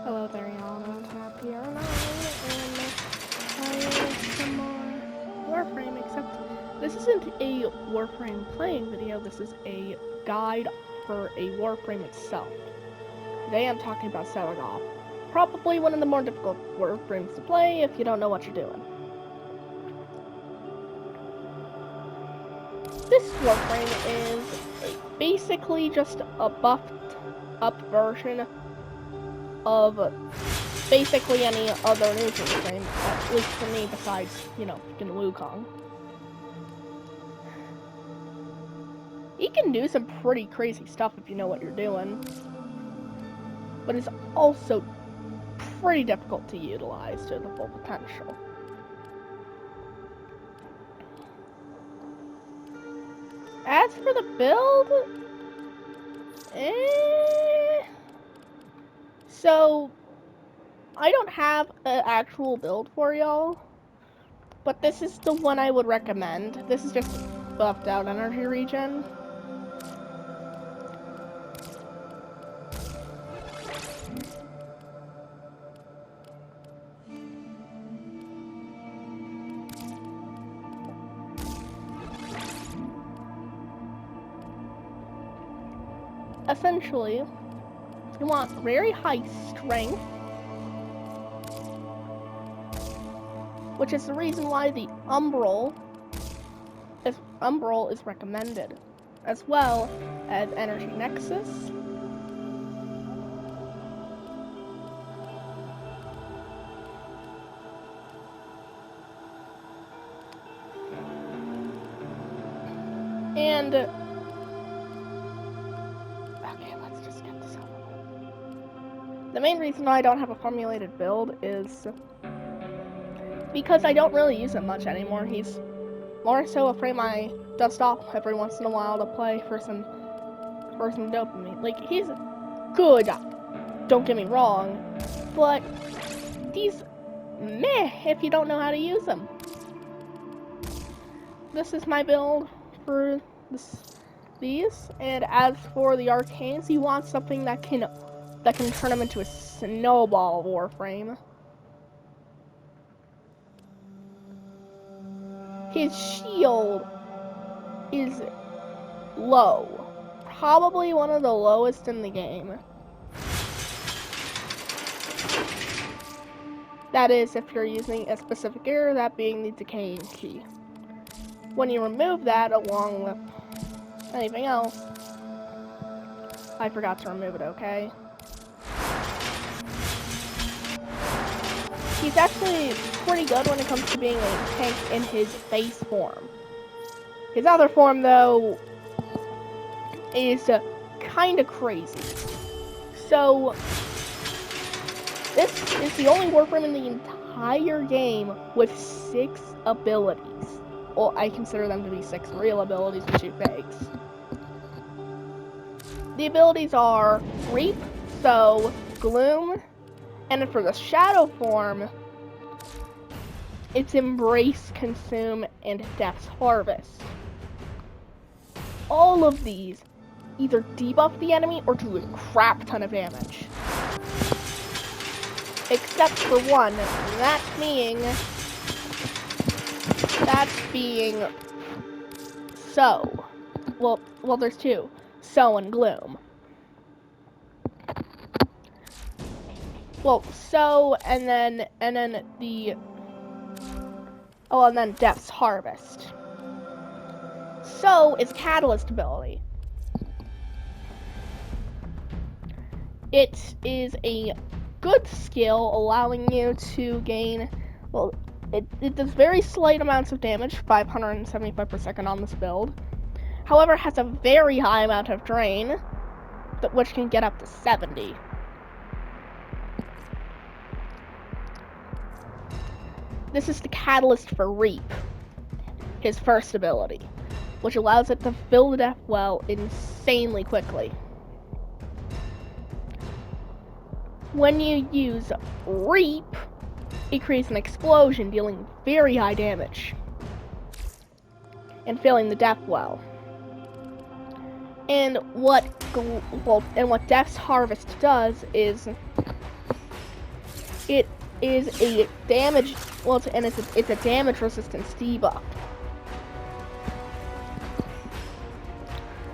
Hello there, y'all. I'm Happy and I am playing some more Warframe, except this isn't a Warframe playing video, this is a guide for a Warframe itself. Today I'm talking about Seveigoth, probably one of the more difficult Warframes to play if you don't know what you're doing. This Warframe is basically just a buffed up version of basically any other new Warframe, at least for me, besides, freaking Wukong. You can do some pretty crazy stuff if you know what you're doing, but it's also pretty difficult to utilize to the full potential. As for the build, so I don't have an actual build for y'all, but this is the one I would recommend. This is just buffed out energy regen. Essentially, you want very high strength, which is the reason why the Umbral is recommended, as well as Energy Nexus. And okay, let's just get this over with. The main reason why I don't have a formulated build is because I don't really use it much anymore. He's more so a frame I dust off every once in a while to play for some dopamine. Like, he's good, don't get me wrong, but he's meh if you don't know how to use him. This is my build for these, and as for the arcanes, you want something that can turn them into a snowball Warframe. His shield is low, probably one of the lowest in the game. That is, if you're using a specific gear, that being the decaying key. When you remove that, along with anything else, I forgot to remove it, okay? He's actually pretty good when it comes to being a tank in his base form. His other form, though, is kinda crazy. So, this is the only Warframe in the entire game with 6 abilities. Well, I consider them to be 6 real abilities and 2 fakes. The abilities are Reap, so Gloom, and for the Shadow form, it's Embrace, Consume, and Death's Harvest. All of these either debuff the enemy or do a crap ton of damage. Except for one, that being So. Well, there's 2. So and Gloom. Well, So and then Death's Harvest. So is Catalyst ability. It is a good skill, allowing you to gain, well, it does very slight amounts of damage, 575 per second on this build. However, it has a very high amount of drain, which can get up to 70. This is the catalyst for Reap, his first ability, which allows it to fill the death well insanely quickly. When you use Reap, it creates an explosion, dealing very high damage and filling the death well. And what Death's Harvest does is it is a damage, well, it's a damage resistance debuff.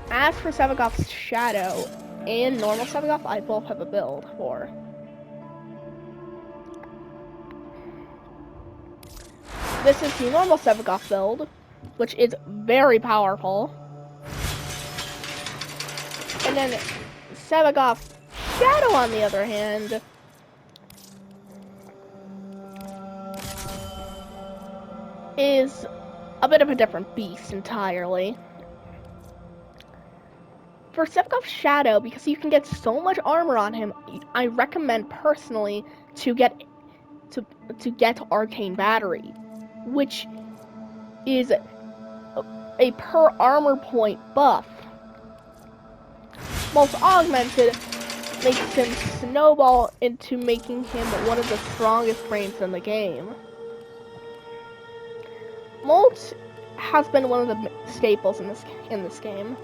As for Seveigoth's Shadow and normal Seveigoth, I both have a build for. This is the normal Seveigoth build, which is very powerful. And then Seveigoth Shadow, on the other hand, is a bit of a different beast entirely. For Seveigoth Shadow, because you can get so much armor on him, I recommend personally to get Arcane Battery, which is a per armor point buff. Most augmented makes him snowball into making him one of the strongest frames in the game. Molt has been one of the staples in this game,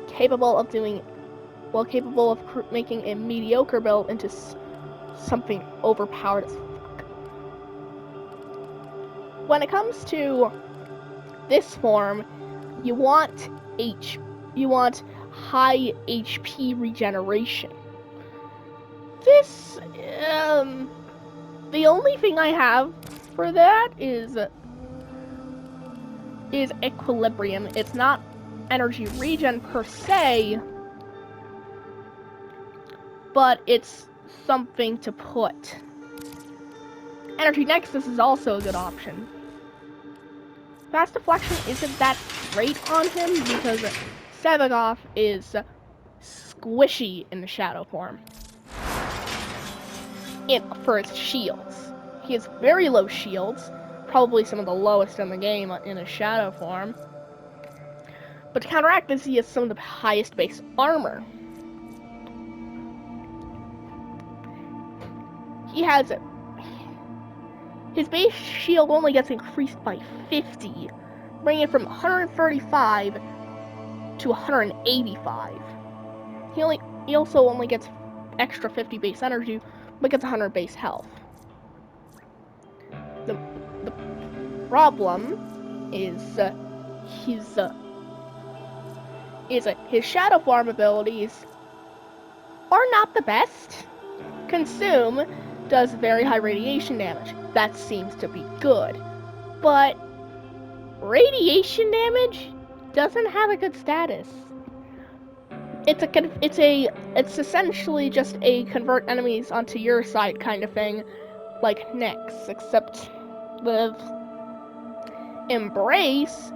capable of making a mediocre build into something overpowered as fuck. When it comes to this form, you want high HP regeneration. This, the only thing I have for that is equilibrium. It's not energy regen per se, but it's something to put. Energy Nexus is also a good option. Fast Deflection isn't that great on him because Seveigoth is squishy in the Shadow form. For his shields. He has very low shields, probably some of the lowest in the game in his Shadow form. But to counteract this, he has some of the highest base armor. His base shield only gets increased by 50, bringing it from 135 to 185. He also only gets extra 50 base energy, but gets 100 base health. The problem is his Shadow form abilities are not the best. Consume does very high radiation damage. That seems to be good. But radiation damage doesn't have a good status. It's essentially just a convert enemies onto your side kind of thing, like Nyx, except with Embrace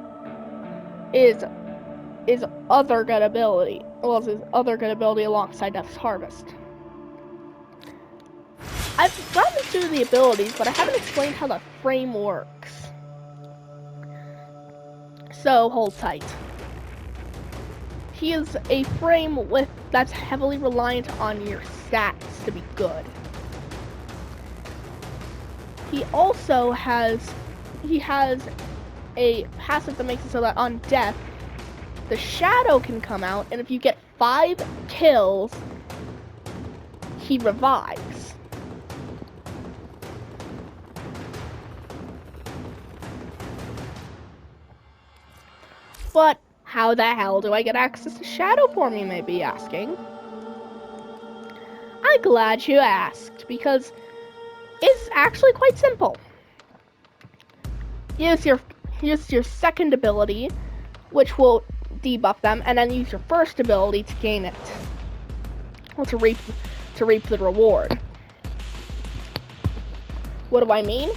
is other good ability. Well, his other good ability alongside Death's Harvest. I've gotten through the abilities, but I haven't explained how the frame works. So hold tight. He is a frame that's heavily reliant on your stats to be good. He also has a passive that makes it so that on death, the Shadow can come out, and if you get 5 kills, he revives. But how the hell do I get access to Shadow form, you may be asking? I'm glad you asked, because it's actually quite simple. Use your second ability, which will debuff them, and then use your first ability to gain it. Well, to reap the reward. What do I mean?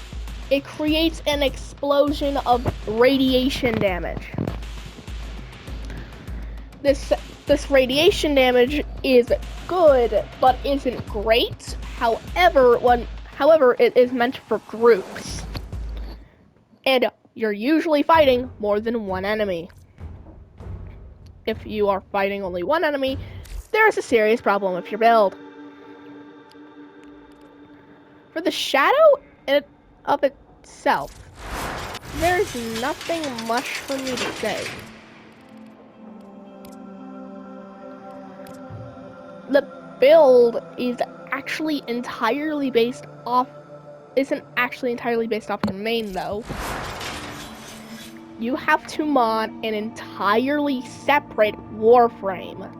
It creates an explosion of radiation damage. This radiation damage is good, but isn't great. However, it is meant for groups. And you're usually fighting more than one enemy. If you are fighting only one enemy, there is a serious problem with your build. For the Shadow of itself, there's nothing much for me to say. The build is actually entirely based off your main though. You have to mod an entirely separate Warframe.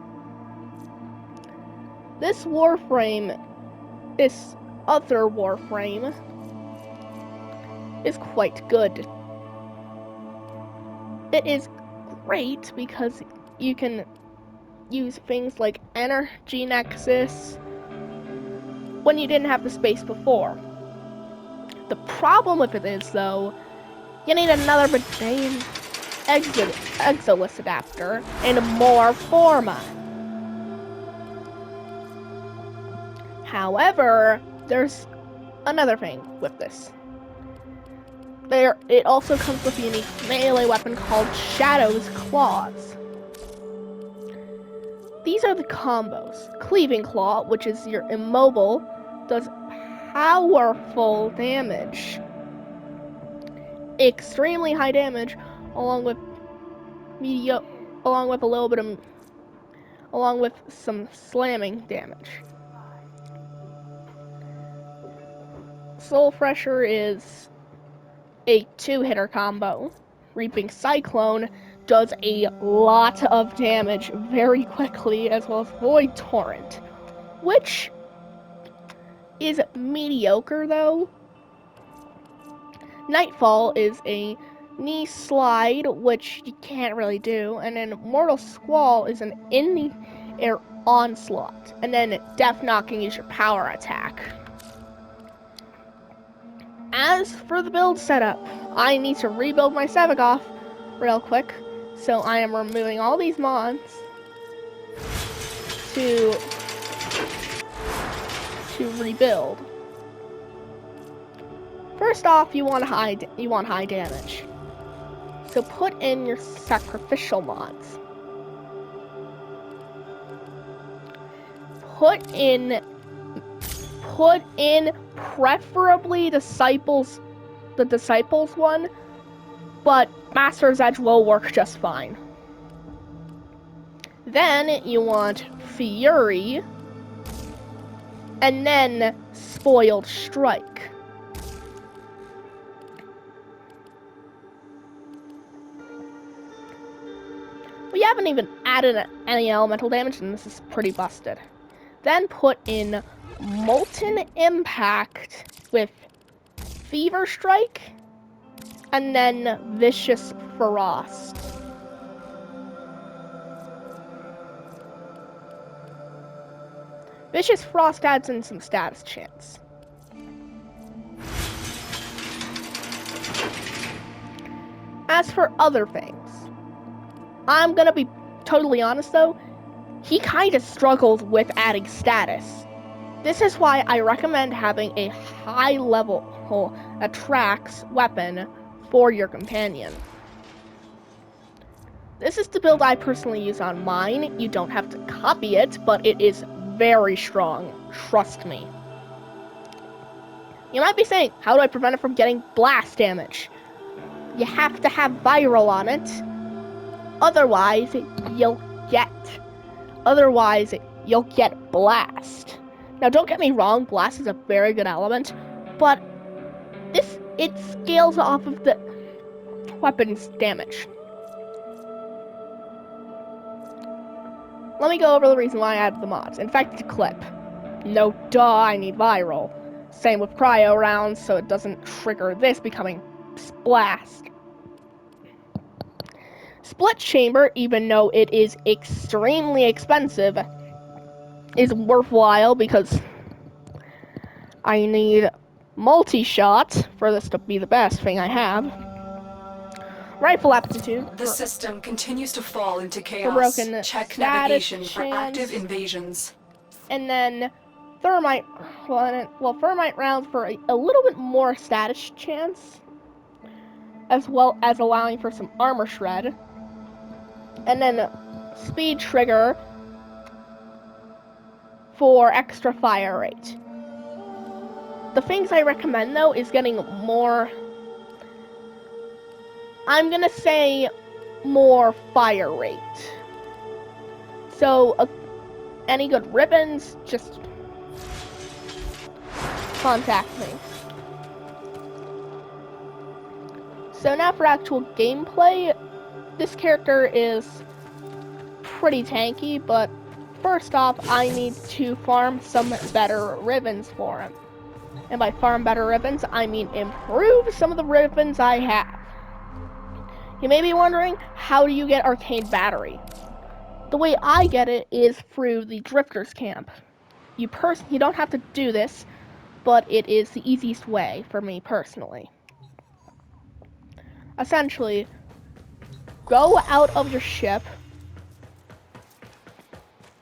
This other Warframe is quite good. It is great because you can use things like Energy Nexus when you didn't have the space before. The problem with it is, though, you need another Bedane Exolus adapter and more format. However, there's another thing with this. It also comes with a unique melee weapon called Shadow's Claws. These are the combos. Cleaving Claw, which is your immobile, does powerful damage. Extremely high damage, along with some slamming damage. Soul Fresher is a 2-hitter combo. Reaping Cyclone does a lot of damage very quickly, as well as Void Torrent, which is mediocre though. Nightfall is a knee slide, which you can't really do, and then Mortal Squall is an in-the-air onslaught, and then Death Knocking is your power attack. As for the build setup, I need to rebuild my seveigoth real quick, so I am removing all these mods to rebuild. First off, you want high damage, so put in your sacrificial mods. Put in preferably the disciples one, but Master's Edge will work just fine. Then you want Fury, and then Spoiled Strike. We haven't even added any elemental damage, and this is pretty busted. Then put in Molten Impact with Fever Strike, and then Vicious Frost. Vicious Frost adds in some status chance. As for other things, I'm gonna be totally honest though, he kind of struggled with adding status. This is why I recommend having a high level attracts weapon for your companion. This is the build I personally use on mine. You don't have to copy it, but it is very strong, trust me. You might be saying, how do I prevent it from getting blast damage? You have to have viral on it, otherwise you'll get blast. Now don't get me wrong, blast is a very good element, but it scales off of the weapon's damage. Let me go over the reason why I added the mods. In fact, it's a clip. No duh, I need viral. Same with cryo rounds, so it doesn't trigger this becoming blast. Split chamber, even though it is extremely expensive, is worthwhile because I need multi-shot for this to be the best thing I have. Rifle aptitude. The system continues to fall into chaos. Broken Check navigation for chance. active invasions. And then thermite. Well, thermite rounds for a little bit more status chance, as well as allowing for some armor shred. And then speed trigger for extra fire rate. The things I recommend though is getting more, I'm gonna say more fire rate. So any good ribbons, just contact me. So now for actual gameplay, this character is pretty tanky, but first off, I need to farm some better ribbons for him. And by farm better ribbons, I mean improve some of the ribbons I have. You may be wondering, how do you get Arcane Battery? The way I get it is through the Drifters Camp. You don't have to do this, but it is the easiest way for me personally. Essentially, go out of your ship,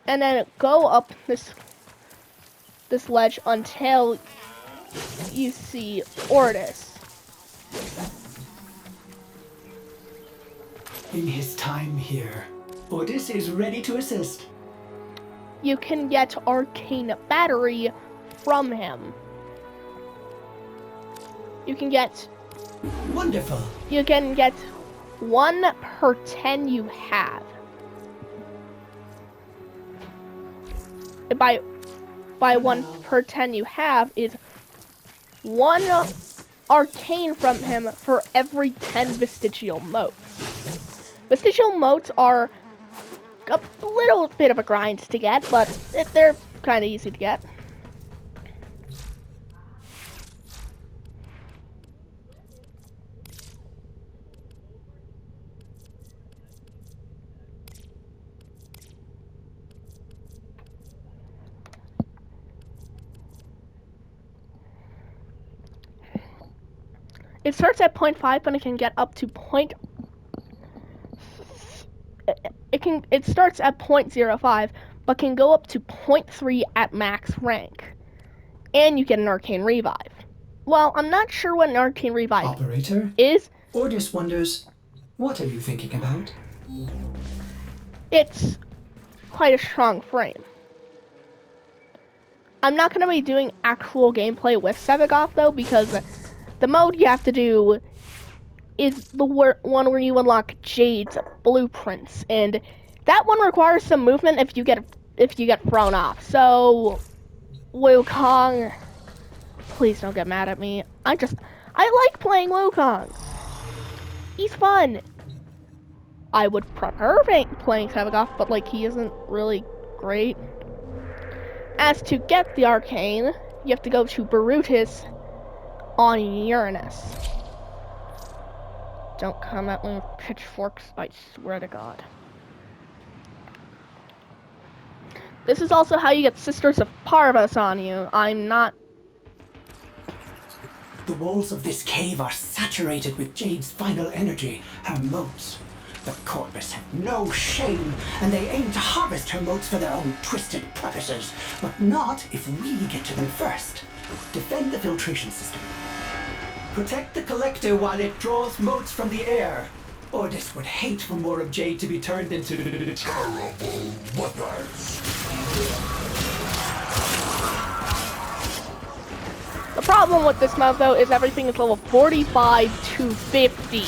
and then go up this ledge until you see Ordis. In his time here, Ordis is ready to assist. You can get Arcane Battery from him. You can get... Wonderful. You can get 1 per 10 you have. By 1 per 10 you have is 1 arcane from him for every 10 vestigial motes. Vestigial motes are a little bit of a grind to get, but they're kind of easy to get. It starts at 0.5, but it can get up to it starts at 0.05, but can go up to 0.3 at max rank. And you get an Arcane Revive. Well, I'm not sure what an Arcane Revive Operator is. Ordis wonders, what are you thinking about? It's quite a strong frame. I'm not going to be doing actual gameplay with Seveigoth though, because the mode you have to do is the one where you unlock Jade's blueprints, and that one requires some movement if you get thrown off. So, Wukong, please don't get mad at me. I like playing Wukong. He's fun. I would prefer playing Seveigoth, but like he isn't really great. As to get the Arcane, you have to go to Brutus on Uranus. Don't come at me with pitchforks, I swear to God. This is also how you get Sisters of Parvus on you. I'm not... The walls of this cave are saturated with Jade's final energy, her motes. The Corvus have no shame, and they aim to harvest her motes for their own twisted purposes. But not if we get to them first. Defend the filtration system. Protect the collector while it draws motes from the air. Ordis would hate for more of Jade to be turned into terrible weapons. The problem with this mode though is everything is level 45 to 50.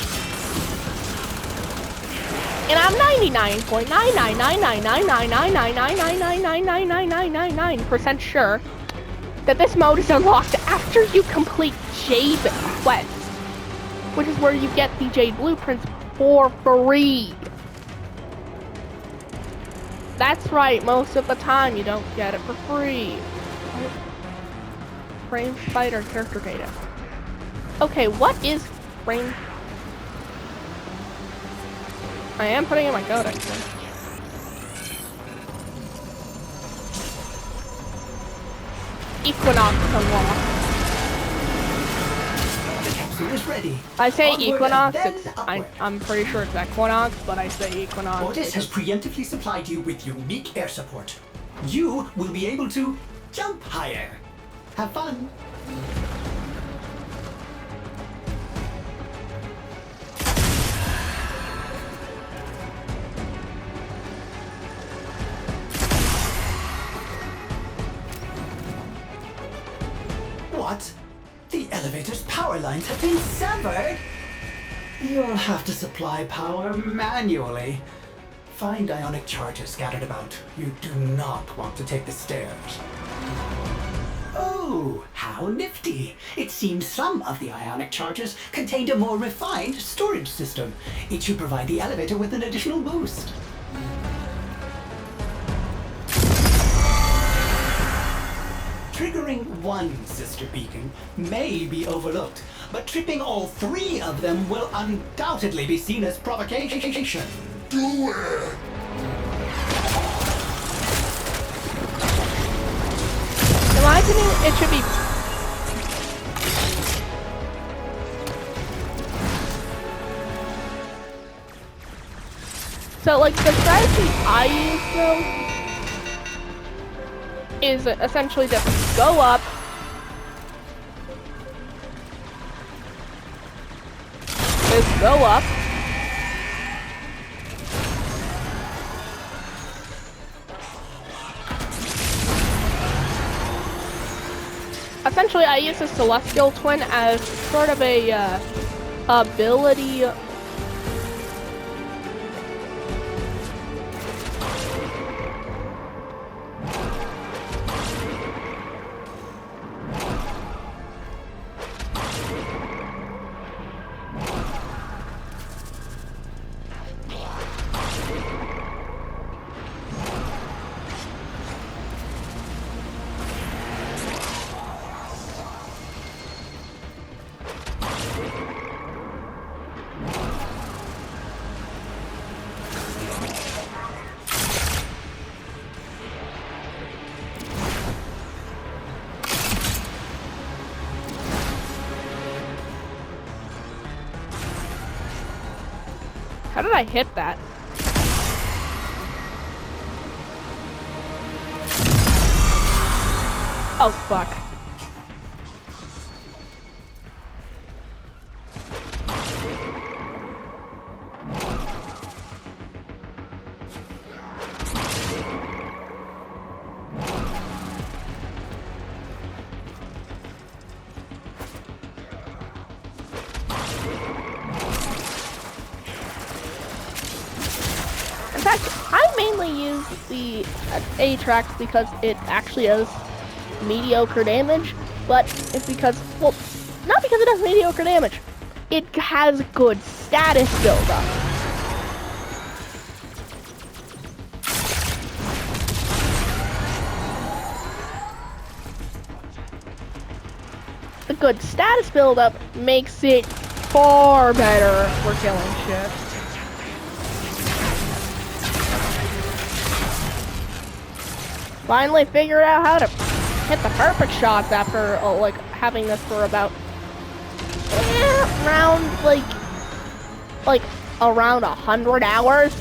And I'm 99.999999999999999% sure that this mode is unlocked after you complete Jade Quest, which is where you get the Jade Blueprints for free. That's right, most of the time you don't get it for free. Frame Spider character data. Okay, what is frame? I am putting in my code actually. Equinox unlocked. The capsule is ready. I say Onward Equinox, and then I'm pretty sure it's Equinox, but I say Equinox. Ordis has preemptively supplied you with unique air support. You will be able to jump higher. Have fun. What? The elevator's power lines have been severed? You'll have to supply power manually. Find ionic charges scattered about. You do not want to take the stairs. Oh, how How nifty. It seems some of the ionic charges contained a more refined storage system. It should provide the elevator with an additional boost. Triggering one sister beacon may be overlooked, but tripping all three of them will undoubtedly be seen as provocation. Do it! In my opinion, it should be... So, like, the strategy I use, though, is essentially just go up, essentially I use the Celestial Twin as sort of a ability. How did I hit that? Oh, fuck. In fact, I mainly use the Atrax because it actually does mediocre damage, but it's because, well, not because it does mediocre damage. It has good status buildup. The good status buildup makes it far better for killing shit. Finally figured out how to hit the perfect shots after like having this for about around around 100 hours.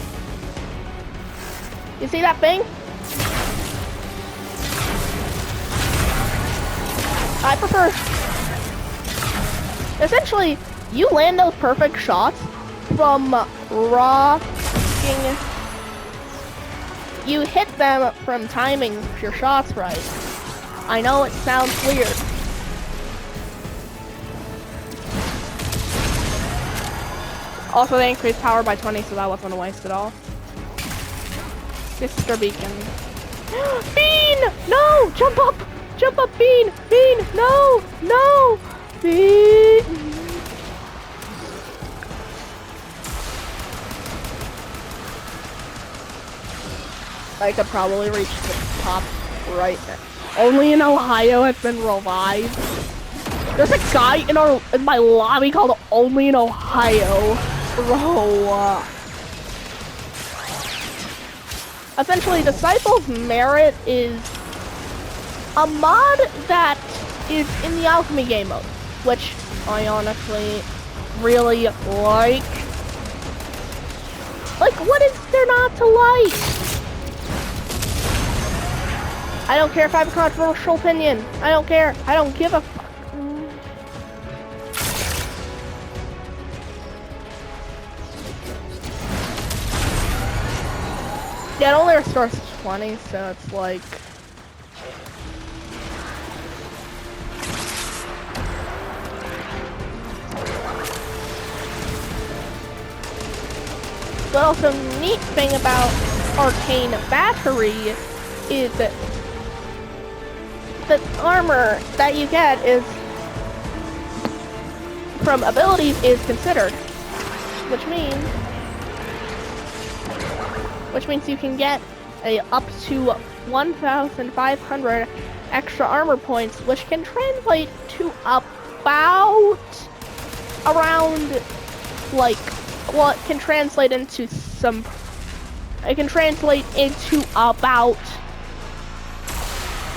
You see that thing? I prefer, essentially, you land those perfect shots from rocking. You hit them from timing your shots right. I know it sounds weird. Also, they increased power by 20, so that wasn't a waste at all. Sister Beacon. Bean! No! Jump up! Jump up, Bean! Bean! No! No! Bean! I could probably reach the top right there. Only in Ohio has been revived. There's a guy in my lobby called Only in Ohio. Bro. Essentially, Disciple's Merit is a mod that is in the Alchemy game mode, which I honestly really like. Like, what is there not to like? I don't care if I have a controversial opinion. I don't care. I don't give a fuck. Yeah, it only restores 20, so it's like... But also, neat thing about Arcane Battery is that the armor that you get is from abilities is considered, which means you can get a up to 1,500 extra armor points, which can translate to about around like, well, it can translate into about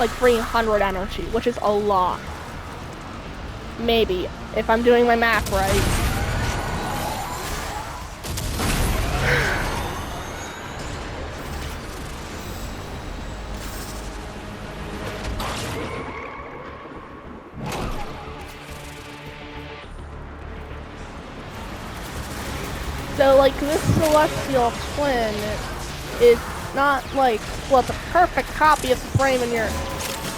like 300 energy, which is a lot. Maybe, if I'm doing my math right. So, like, this celestial twin is not like, well, it's a perfect copy of the frame in your,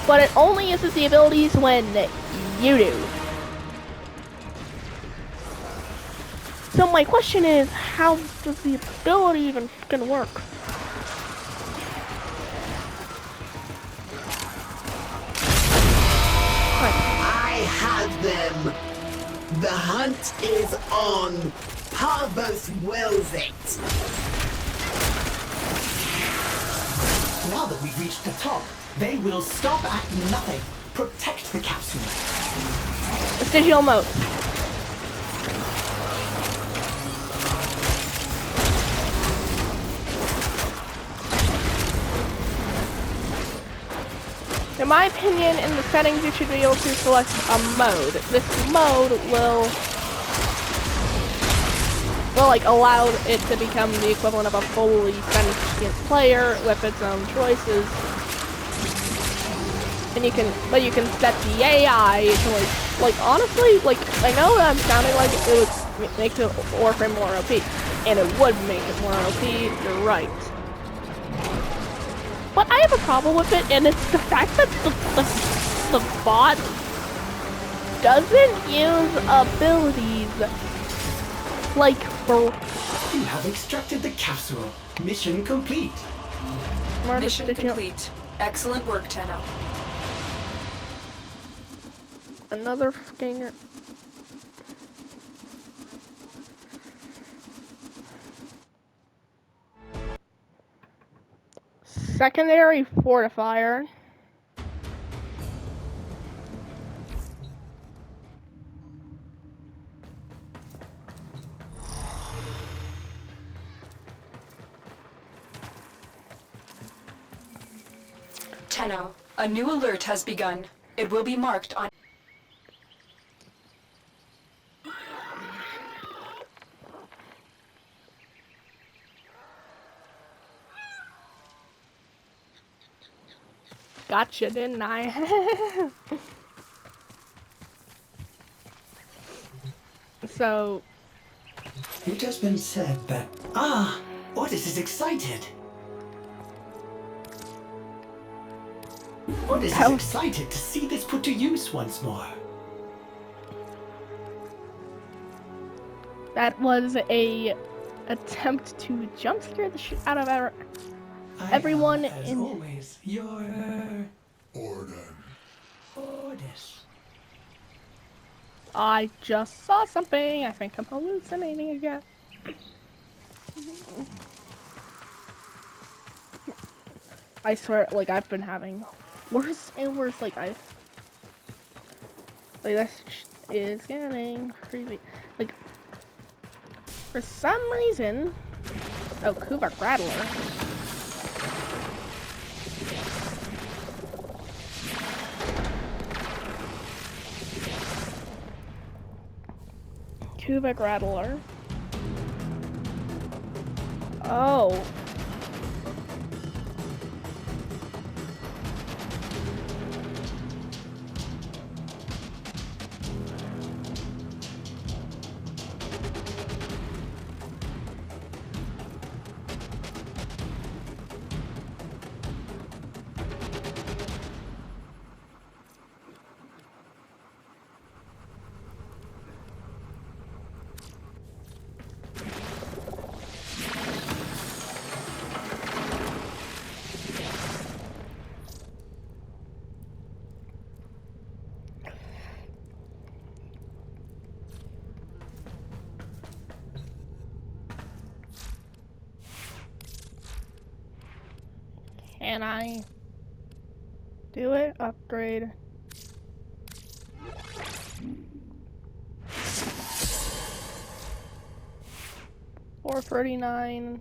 but it only uses the abilities when you do. So my question is, how does the ability even fucking work? I have them. The hunt is on. Parvos wills it. Now that we've reached the top, they will stop at nothing. Protect the capsule. Vestigial mode. In my opinion, in the settings, you should be able to select a mode. This mode will like allow it to become the equivalent of a fully sentient player with its own choices. And you can set the AI to like honestly, like, I know that I'm sounding like it would make the Warframe more OP, and it would make it more OP. You're right. But I have a problem with it, and it's the fact that the bot doesn't use abilities like for. You have extracted the capsule. Mission complete. Mission complete. Excellent work, Tenno. Another fucking. Secondary fortifier. Tenno, a new alert has begun. It will be marked on... Gotcha, didn't I? So... It has been said that... Ordis is excited. Ordis is excited to see this put to use once more. That was a attempt to jump scare the shit out of everyone I am, as in. always, your Ordis. I just saw something. I think I'm hallucinating again. I swear, like, I've been having worse and worse. Like, this is getting creepy. Like, for some reason, oh, Kuvak Rattler. Kuvak Rattler. Oh. Can I do it? Upgrade. $439.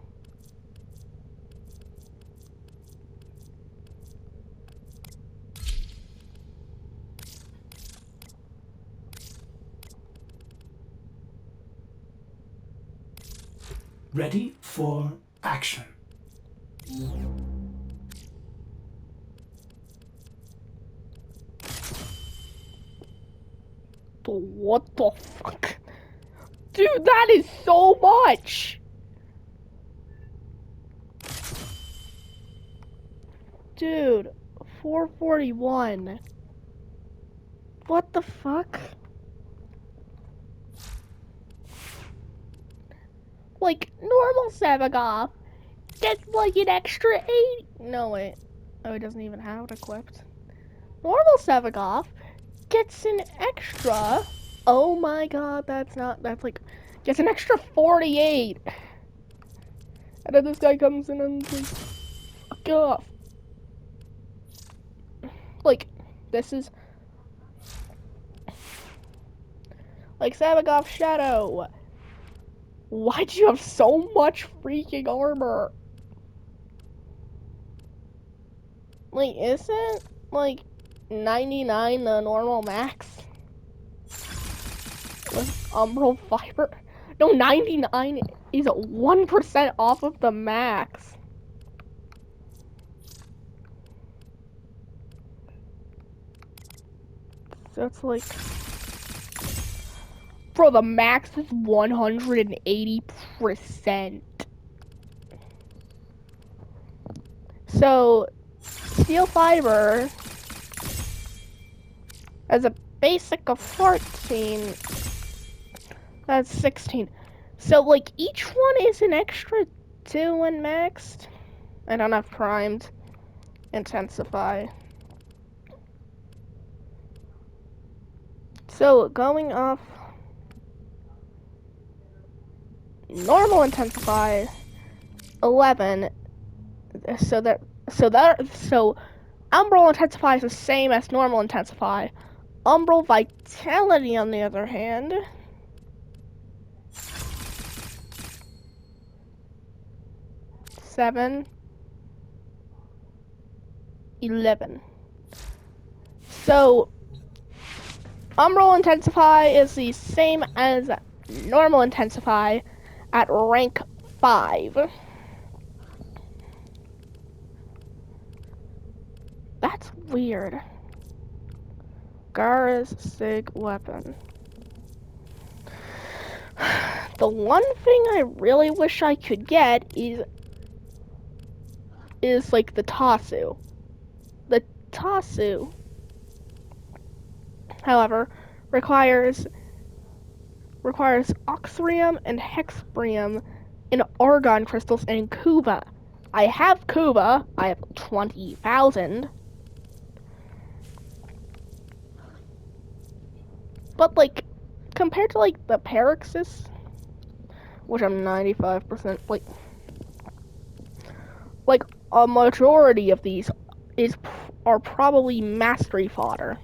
Ready for action. What the fuck? Dude, that is so much! Dude, 441. What the fuck? Like, normal seveigoth gets like an extra 80. No, wait. Oh, it doesn't even have it equipped. Normal seveigoth gets an extra. Oh my god, that's like, gets an extra 48. And then this guy comes in and like, fuck off. Like, this is like seveigoth Shadow. Why'd you have so much freaking armor? Like, isn't like 99 the normal max? With umbral fiber? No, 99 is 1% off of the max. So it's like, bro, the max is 180%. So, steel fiber as a basic of 14, that's 16. So, like, each one is an extra 2 when maxed. I don't have primed. Intensify. So, going off normal intensify, 11. So umbral intensify is the same as normal intensify. Umbral vitality, on the other hand, seven, 11. So umbral intensify is the same as normal intensify at rank 5. That's weird. Gara's Sig weapon. The one thing I really wish I could get is like the Tasu. The Tasu, however, requires oxyrium and hexbrium in argon crystals and Kuba. I have Kuba. I have 20,000. But like, compared to like the Paroxys, which I'm 95% like a majority of these are probably mastery fodder.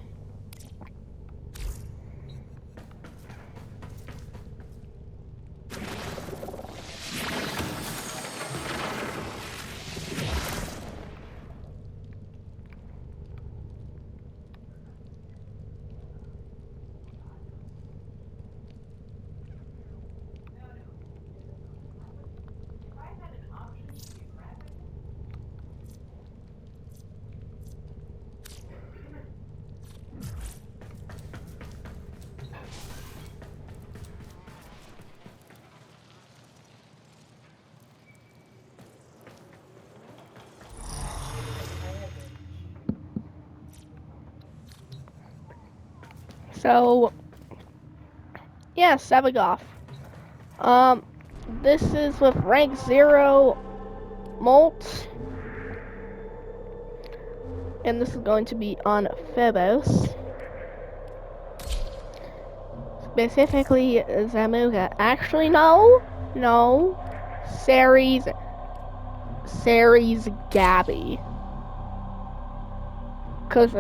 So, yeah, seveigoth. This is with rank 0 molt. And this is going to be on Phobos. Specifically, Zamuga. Actually, no. Ceres Gabby. Cause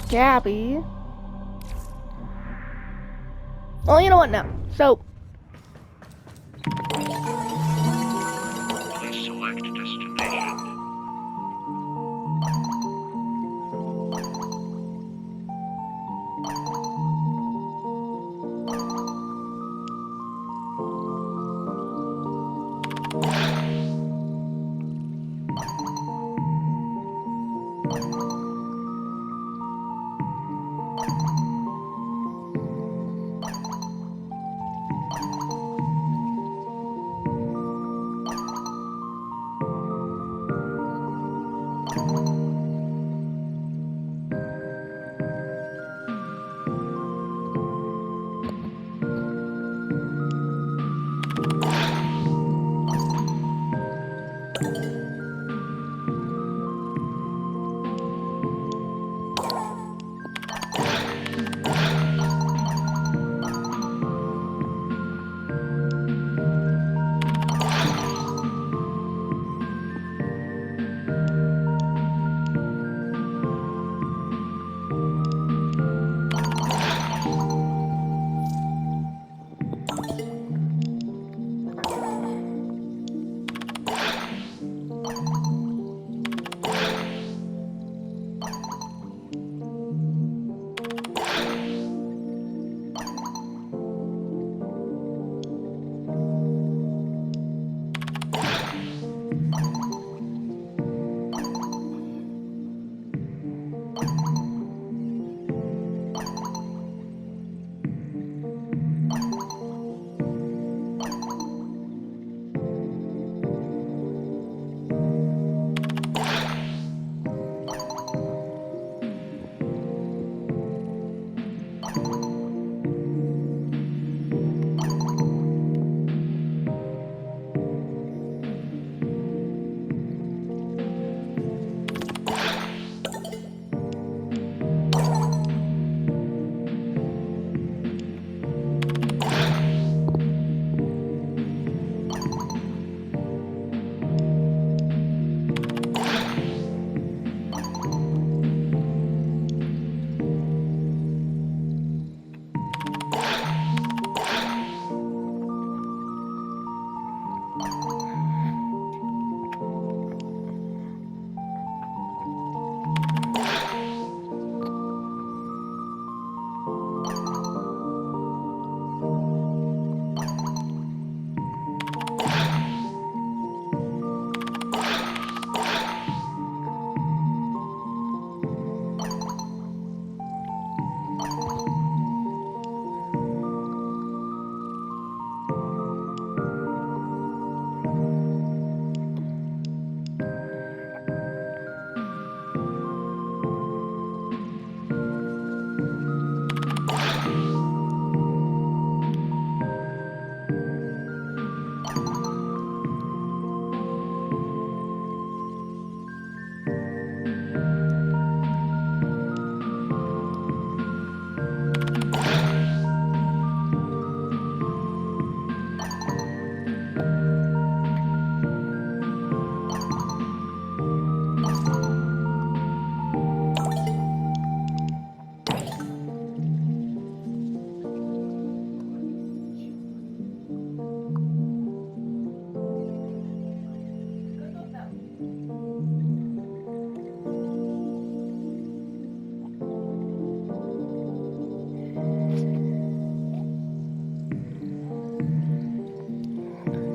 Gabby. Well, you know what? No. So Please select destination.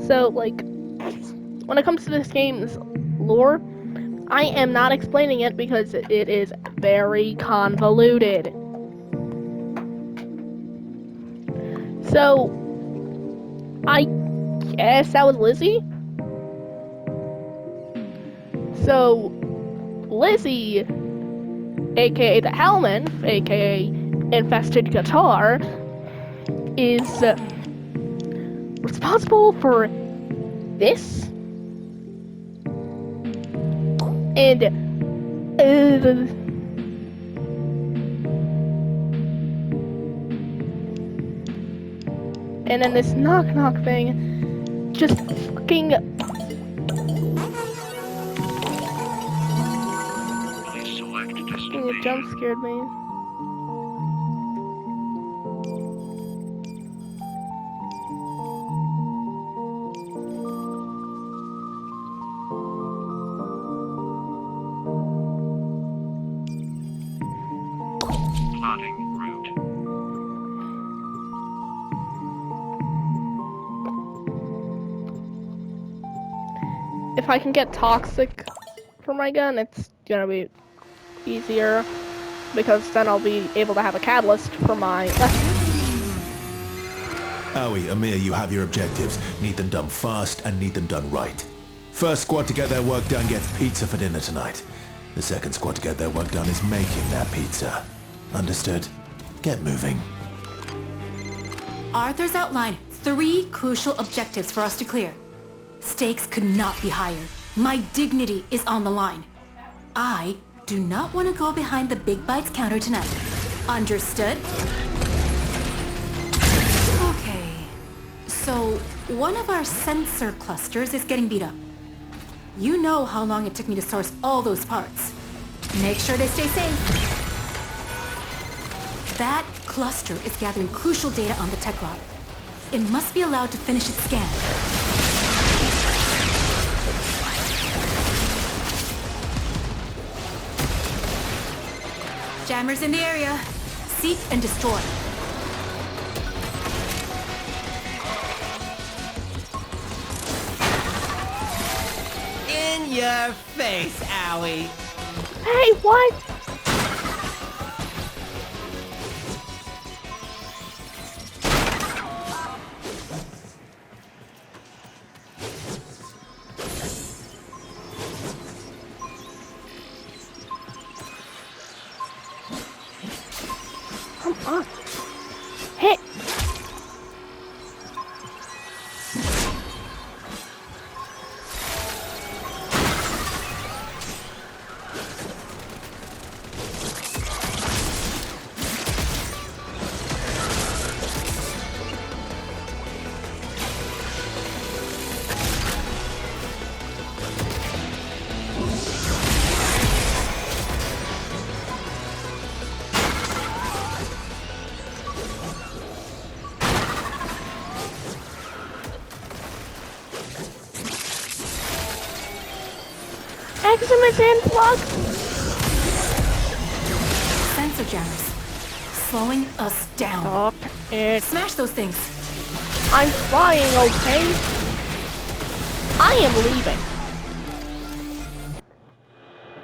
So, like, when it comes to this game's lore, I am not explaining it because it is very convoluted. So, I guess that was Lizzie? So, Lizzie, aka the Hellman, aka Infested Guitar, is responsible for this. And then this knock knock thing just fucking Please select jump scared me. Plotting route. If I can get toxic for my gun, it's gonna be easier because then I'll be able to have a catalyst for my Owie, Amir, you have your objectives. Need them done fast and need them done right. First squad to get their work done gets pizza for dinner tonight. The second squad to get their work done is making that pizza. Understood? Get moving. Arthur's outlined 3 crucial objectives for us to clear. Stakes could not be higher. My dignity is on the line. I do not want to go behind the big bites counter tonight. Understood? Okay. So, one of our sensor clusters is getting beat up. You know how long it took me to source all those parts. Make sure they stay safe. That cluster is gathering crucial data on the tech log. It must be allowed to finish its scan. Jammers in the area. Seek and destroy. In your face, Owie. Hey, what? Come on. Hit. Maximus influx. Sensor jammers. Slowing us down. Stop it. Smash those things. I'm flying, okay? I am leaving.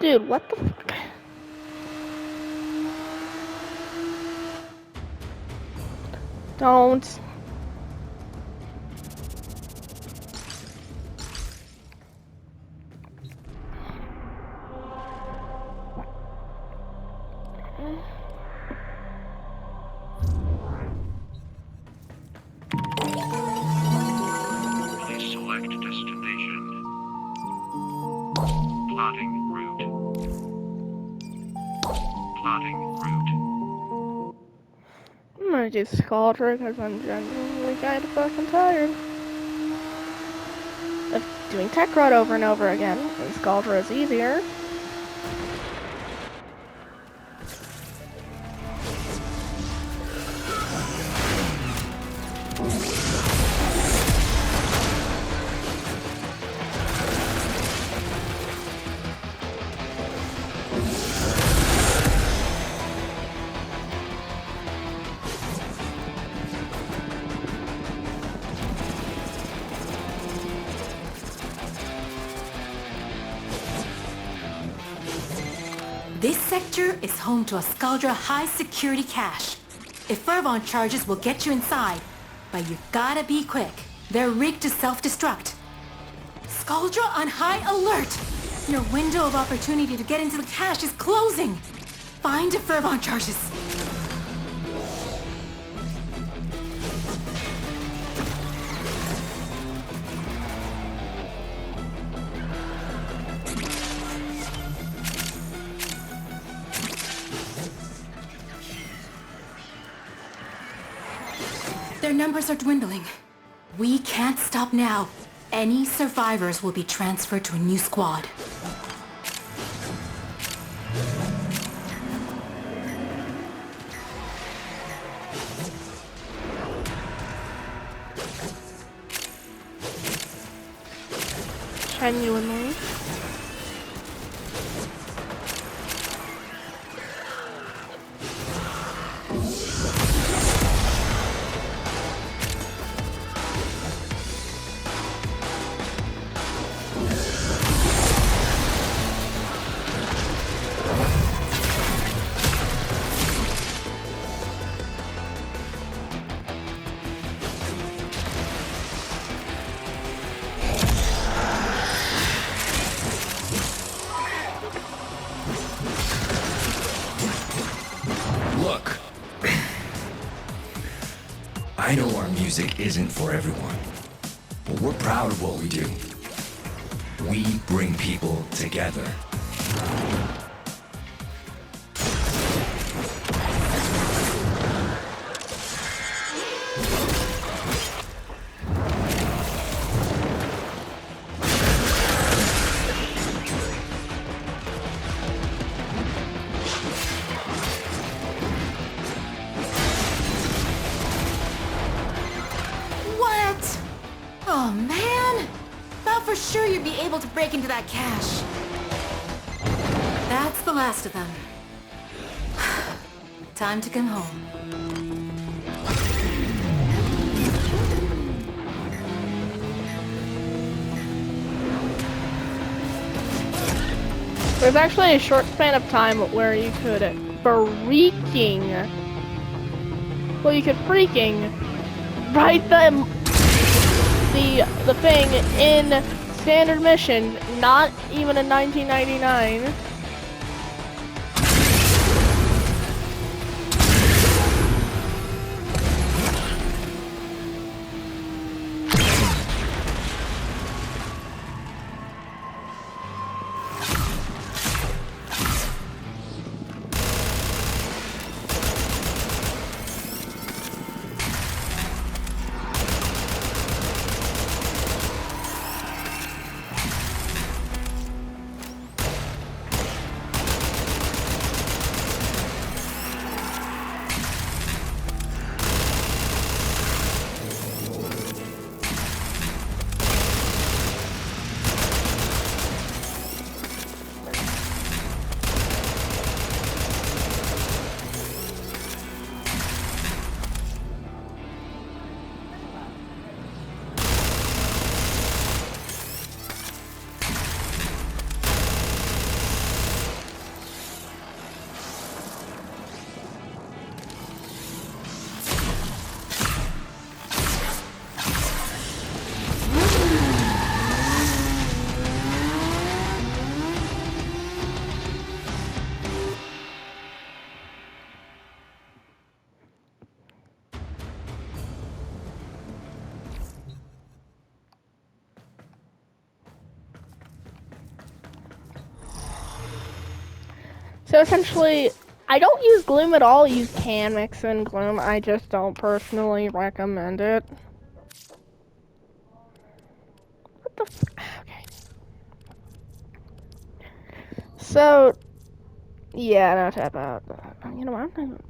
Dude, what the fuck? Don't. Please select destination. Plotting route. Plotting route. I'm gonna do Scaldra because I'm genuinely kinda fucking tired of doing Tech Rod over and over again, and Scaldra is easier. This sector is home to a Scaldra high-security cache. If Fervon charges will get you inside, but you gotta be quick. They're rigged to self-destruct. Scaldra on high alert! Your window of opportunity to get into the cache is closing! Find Fervon charges. Their numbers are dwindling. We can't stop now. Any survivors will be transferred to a new squad. Genuinely. Look, I know our music isn't for everyone, but we're proud of what we do. We bring people together. What? Oh man! Thought for sure you'd be able to break into that cache. That's the last of them. Time to come home. There's actually a short span of time where you could freaking write the thing in standard mission, not even in 1999. So essentially, I don't use Gloom at all. You can mix in Gloom. I just don't personally recommend it. What the okay. So, yeah, no tap out. You know what? I'm not even